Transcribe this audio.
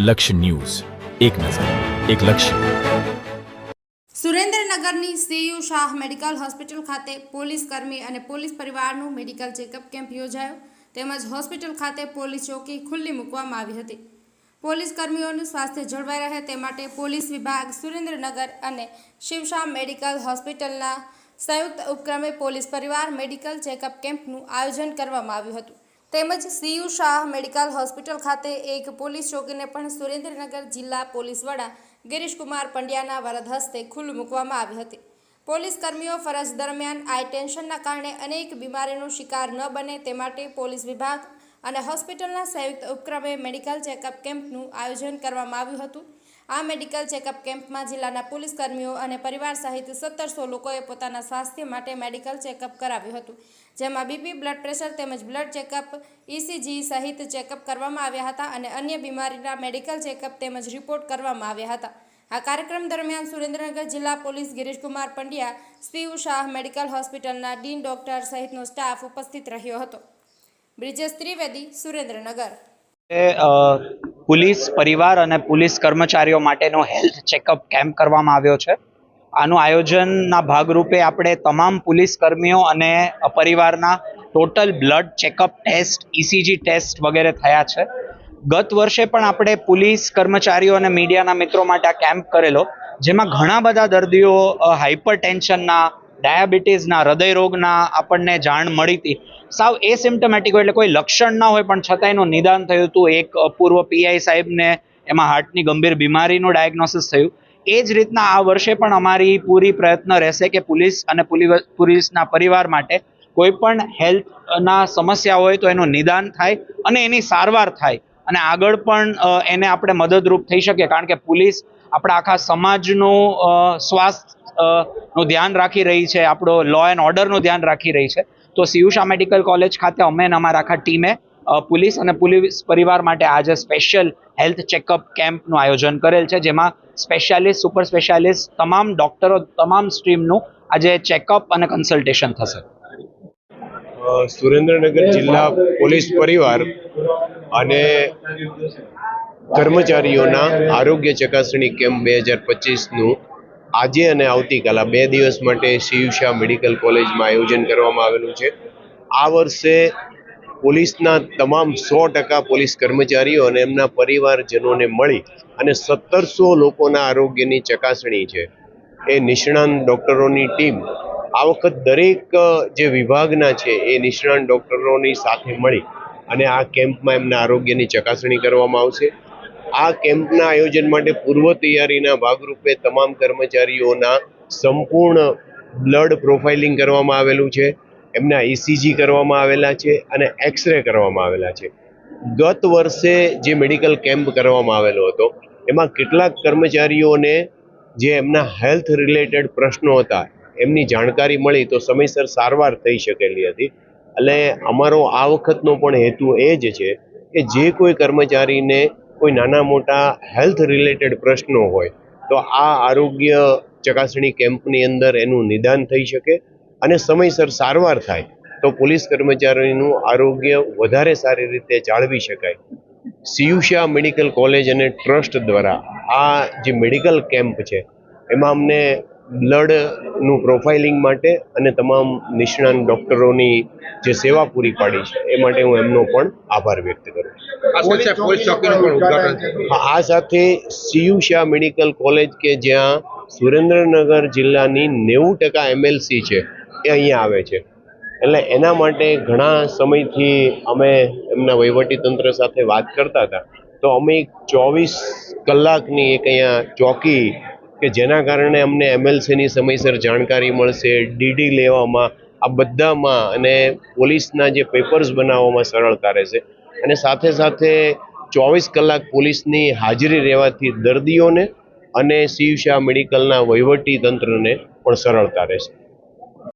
લક્ષ્ય ન્યૂઝ, એક નજર, એક લક્ષ્ય. સુરેન્દ્રનગરની સીયુ શાહ મેડિકલ હોસ્પિટલ ખાતે પોલીસ કર્મી અને પોલીસ પરિવારનું મેડિકલ ચેકઅપ કેમ્પ યોજાયો તેમજ હોસ્પિટલ ખાતે પોલીસ ચોકી ખુલ્લી મૂકવામાં આવી હતી. પોલીસ કર્મીઓનું સ્વાસ્થ્ય જળવાઈ રહે તે માટે પોલીસ વિભાગ સુરેન્દ્રનગર અને શિવ શાહ મેડિકલ હોસ્પિટલના સંયુક્ત ઉપક્રમે પોલીસ પરિવાર મેડિકલ ચેકઅપ કેમ્પનું આયોજન કરવામાં આવ્યું હતું. તેમજ સીયુ શાહ મેડિકલ હોસ્પિટલ ખાતે એક પોલીસ ચોકીને પણ સુરેન્દ્રનગર જિલ્લા પોલીસ વડા ગિરીશકુમાર પંડ્યાના વરદ હસ્તે ખુલ્લું મૂકવામાં આવી હતી. પોલીસ કર્મીઓ ફરજ દરમિયાન આઈ ટેન્શનના કારણે અનેક બીમારીનો શિકાર ન બને તે માટે પોલીસ વિભાગ અને હોસ્પિટલના સંયુક્ત ઉપક્રમે મેડિકલ ચેકઅપ કેમ્પનું આયોજન કરવામાં આવ્યું હતું. આ મેડિકલ ચેકઅપ કેમ્પમાં જિલ્લાના પોલીસ કર્મીઓ અને પરિવાર સહિત 1700 લોકોએ પોતાના સ્વાસ્થ્ય માટે મેડિકલ ચેકઅપ કરાવ્યું હતું. જેમાં બીપી, બ્લડ પ્રેશર તેમજ બ્લડ ચેકઅપ, ECG સહિત ચેકઅપ કરવામાં આવ્યા હતા અને અન્ય બીમારીના મેડિકલ ચેકઅપ તેમજ રિપોર્ટ કરવામાં આવ્યા હતા. આ કાર્યક્રમ દરમિયાન સુરેન્દ્રનગર જિલ્લા police Girishkumar Pandya, CU Shah medical હોસ્પિટલના ડીન ડોક્ટર સહિતનો સ્ટાફ ઉપસ્થિત રહ્યો હતો. બ્રિજેશ ત્રિવેદી, સુરેન્દ્રનગર. પોલીસ પરિવાર અને પોલીસ કર્મચારીઓ માટેનો હેલ્થ ચેકઅપ કેમ્પ કરવામાં આવ્યો છે. આનું આયોજનના ભાગરૂપે આપણે તમામ પોલીસ કર્મીઓ અને પરિવારના total blood checkup test, ECG test વગેરે થયા છે. ગત વર્ષે પણ આપણે પોલીસ કર્મચારીઓ અને મીડિયાના મિત્રો માટે આ કેમ્પ કરેલો, જેમાં ઘણા બધા દર્દીઓ હાઇપર ટેન્શનના, ડાયાબિટીસના, હૃદયરોગના આપણને જાણ મળી હતી. સાવ એસિમ્ટમેટિક હોય, એટલે કોઈ લક્ષણ ના હોય પણ છતાં એનું નિદાન થયું હતું. એક પૂર્વ PI સાહેબને એમાં હાર્ટની ગંભીર બીમારીનું ડાયગ્નોસિસ થયું. એ જ રીતના આ વર્ષે પણ અમારી પૂરી પ્રયત્ન રહેશે કે પોલીસ અને પોલીસના પરિવાર માટે કોઈ પણ હેલ્થના સમસ્યા હોય તો એનું નિદાન થાય અને એની સારવાર થાય અને આગળ પણ એને આપણે મદદરૂપ થઈ શકીએ. કારણ કે પોલીસ આપણા આખા સમાજનું સ્વાસ્થ્યનું ધ્યાન રાખી રહી છે, આપણો લો એન્ડ ઓર્ડરનું ધ્યાન રાખી રહી છે. તો સીયુ શાહ મેડિકલ કોલેજ ખાતે અમે અને અમારા આખા ટીમે પોલીસ અને પોલીસ પરિવાર માટે આજે સ્પેશિયલ હેલ્થ ચેકઅપ કેમ્પનું આયોજન કરેલ છે, જેમાં સ્પેશિયાલિસ્ટ, સુપર સ્પેશિયાલિસ્ટ, તમામ ડોક્ટરો, તમામ સ્ટ્રીમનું આજે ચેકઅપ અને કન્સલ્ટેશન થશે. સુરેન્દ્રનગર જિલ્લા પોલીસ પરિવાર અને કર્મચારીઓના આરોગ્ય ચકાસણી કેમ્પ 2025નું આજે અને આવતીકાલે 2 દિવસ માટે સીયુ શાહ મેડિકલ કોલેજમાં આયોજન કરવામાં આવેલું છે. આ વર્ષે પોલીસના તમામ 100% પોલીસ કર્મચારીઓ અને એમના પરિવારજનોને મળી અને 1700 લોકોના આરોગ્યની ચકાસણી છે. એ નિષ્ણાંત ડૉક્ટરોની ટીમ આ વખત દરેક જે વિભાગના છે એ નિષ્ણાંત ડૉક્ટરોની સાથે મળી અને આ કેમ્પમાં એમના આરોગ્યની ચકાસણી કરવામાં આવશે. આ કેમ્પના આયોજન માટે પૂર્વ તૈયારીના ભાગરૂપે તમામ કર્મચારીઓના સંપૂર્ણ બ્લડ પ્રોફાઇલિંગ કરવામાં આવેલું છે, એમના ECG કરવામાં આવેલા છે અને એક્સરે કરવામાં આવેલા છે. ગત વર્ષે જે મેડિકલ કેમ્પ કરવામાં આવેલો હતો એમાં કેટલાક કર્મચારીઓને જે એમના હેલ્થ રિલેટેડ પ્રશ્નો હતા એમની જાણકારી મળી તો સમયસર સારવાર થઈ શકેલી હતી. એટલે અમારો આ વખતનો પણ હેતુ એ જ છે કે જે કોઈ કર્મચારીને કોઈ નાના મોટા હેલ્થ રિલેટેડ પ્રશ્નો હોય તો આ આરોગ્ય ચકાસણી કેમ્પની અંદર એનું નિદાન થઈ શકે અને સમયસર સારવાર થાય તો પોલીસ કર્મચારીનું આરોગ્ય વધારે સારી રીતે જાળવી શકાય. સીયુ શાહ મેડિકલ કોલેજ અને ટ્રસ્ટ દ્વારા આ જે મેડિકલ કેમ્પ છે એમાં અમને બ્લડનું પ્રોફાઇલિંગ માટે અને તમામ નિષ્ણાંત ડૉક્ટરોની જે સેવા પૂરી પાડી છે એ માટે હું એમનો પણ આભાર વ્યક્ત કરું. આ સાથે સીયુ શાહ મેડિકલ કોલેજ કે જ્યાં સુરેન્દ્રનગર જિલ્લાની 90% MLC છે એ અહીંયા આવે છે. એટલે એના માટે ઘણા સમયથી અમે એમના વહીવટીતંત્ર સાથે વાત કરતા હતા તો અમે 24 કલાકની એક અહીંયા ચોકી કે જેના કારણે અમને MLCની સમયસર જાણકારી મળશે, DD લેવામાં, આ બધામાં અને પોલીસના જે પેપર્સ બનાવવામાં સરળતા રહેશે અને સાથે સાથે 24 કલાક પોલીસની હાજરી રહેવાથી દર્દીઓને અને સીયુ શાહ મેડિકલના વહીવટી તંત્રને પણ સરળતા રહેશે.